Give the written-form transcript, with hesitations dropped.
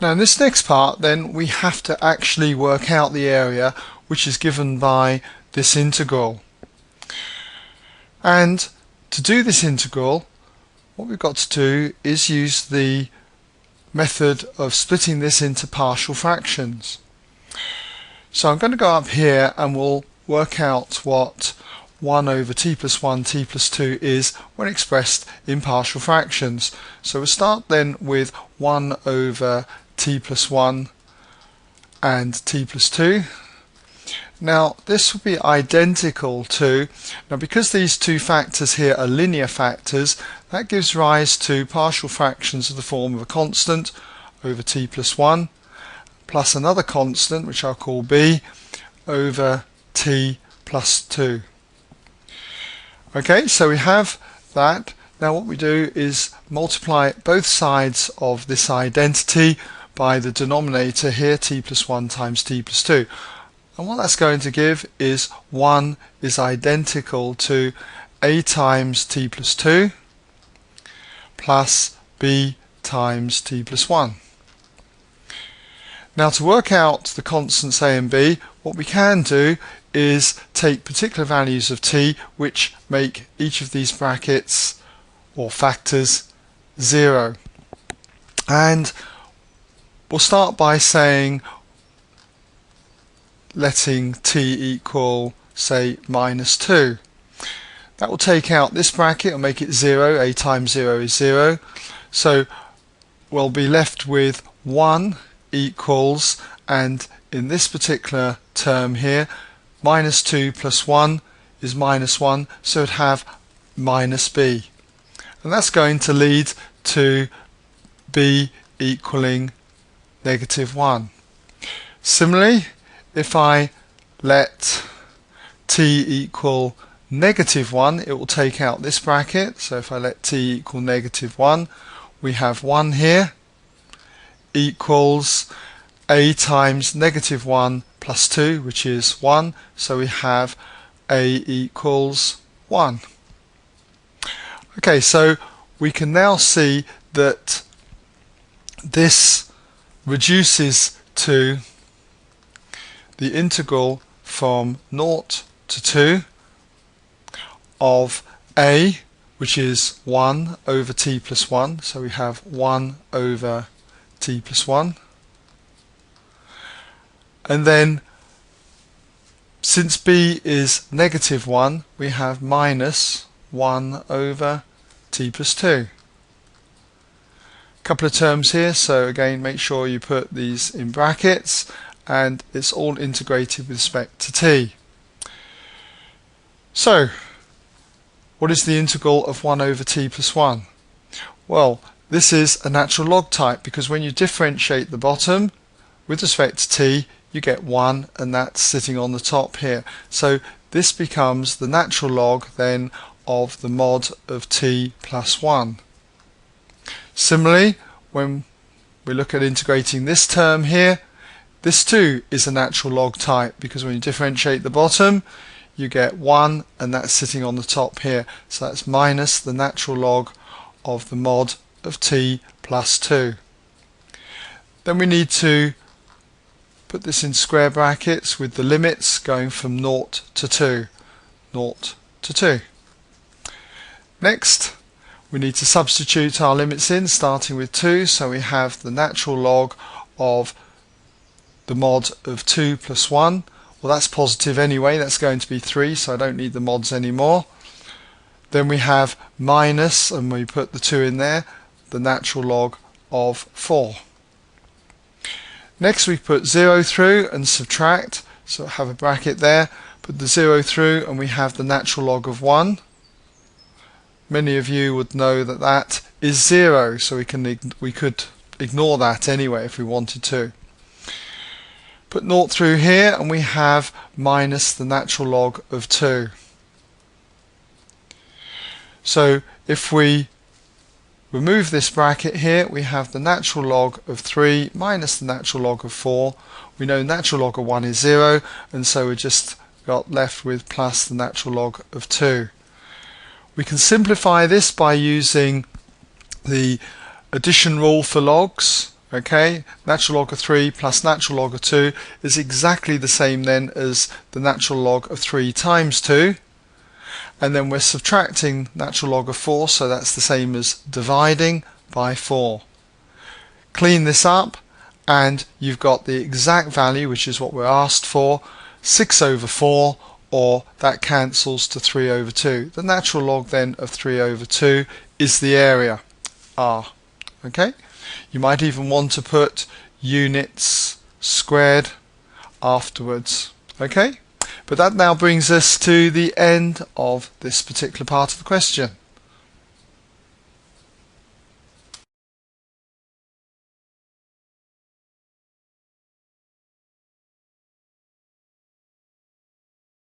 Now in this next part then we have to actually work out the area which is given by this integral. And to do this integral, what we've got to do is use the method of splitting this into partial fractions. So I'm going to go up here and we'll work out what 1 over t plus 1 t plus 2 is when expressed in partial fractions. So we'll start then with 1 over t plus 1 and t plus 2. Now this will be identical to, now because these two factors here are linear factors, that gives rise to partial fractions of the form of a constant over t plus 1 plus another constant which I'll call b over t plus 2. Okay, so we have that. Now what we do is multiply both sides of this identity by the denominator here, t plus 1 times t plus 2. And what that's going to give is 1 is identical to a times t plus 2 plus b times t plus 1. Now to work out the constants a and b, what we can do is take particular values of t which make each of these brackets or factors 0. And we'll start by saying letting t equal, say, minus 2. That will take out this bracket and make it 0. A times 0 is 0. So we'll be left with 1 equals, and in this particular term here, minus 2 plus 1 is minus 1, so it'd have minus b. And that's going to lead to b equaling negative 1. Similarly, if I let t equal negative 1, it will take out this bracket. So if I let t equal negative 1, we have 1 here equals a times negative 1 plus 2, which is 1. So we have a equals 1. Okay, so we can now see that this reduces to the integral from 0 to 2 of a, which is 1 over t plus 1, so we have 1 over t plus 1, and then since b is negative 1, we have minus 1 over t plus 2. A couple of terms here, so again make sure you put these in brackets, and it's all integrated with respect to t. So what is the integral of 1 over t plus 1? Well, this is a natural log type, because when you differentiate the bottom with respect to t, you get 1, and that's sitting on the top here. So this becomes the natural log then of the mod of t plus 1. Similarly, when we look at integrating this term here, this too is a natural log type, because when you differentiate the bottom, you get 1, and that's sitting on the top here. So that's minus the natural log of the mod of t plus 2. Then we need to put this in square brackets with the limits going from 0 to 2. 0 to 2. Next, we need to substitute our limits in, starting with 2. So we have the natural log of the mod of 2 plus 1. Well, that's positive anyway, that's going to be 3, so I don't need the mods anymore. Then we have minus, and we put the 2 in there, the natural log of 4. Next we put 0 through and subtract, so have a bracket there, put the 0 through, and we have the natural log of 1. Many of you would know that that is 0, so we could ignore that anyway if we wanted to. Put 0 through here, and we have minus the natural log of 2. So if we remove this bracket here, we have the natural log of 3 minus the natural log of 4. We know natural log of 1 is 0, and so we just got left with plus the natural log of 2. We can simplify this by using the addition rule for logs, Okay, natural log of 3 plus natural log of 2 is exactly the same then as the natural log of 3 times 2. And then we're subtracting natural log of 4, so that's the same as dividing by 4. Clean this up and you've got the exact value, which is what we're asked for, 6 over 4, or that cancels to 3 over 2. The natural log then of 3 over 2 is the area, R. Okay? You might even want to put units squared afterwards. Okay? But that now brings us to the end of this particular part of the question.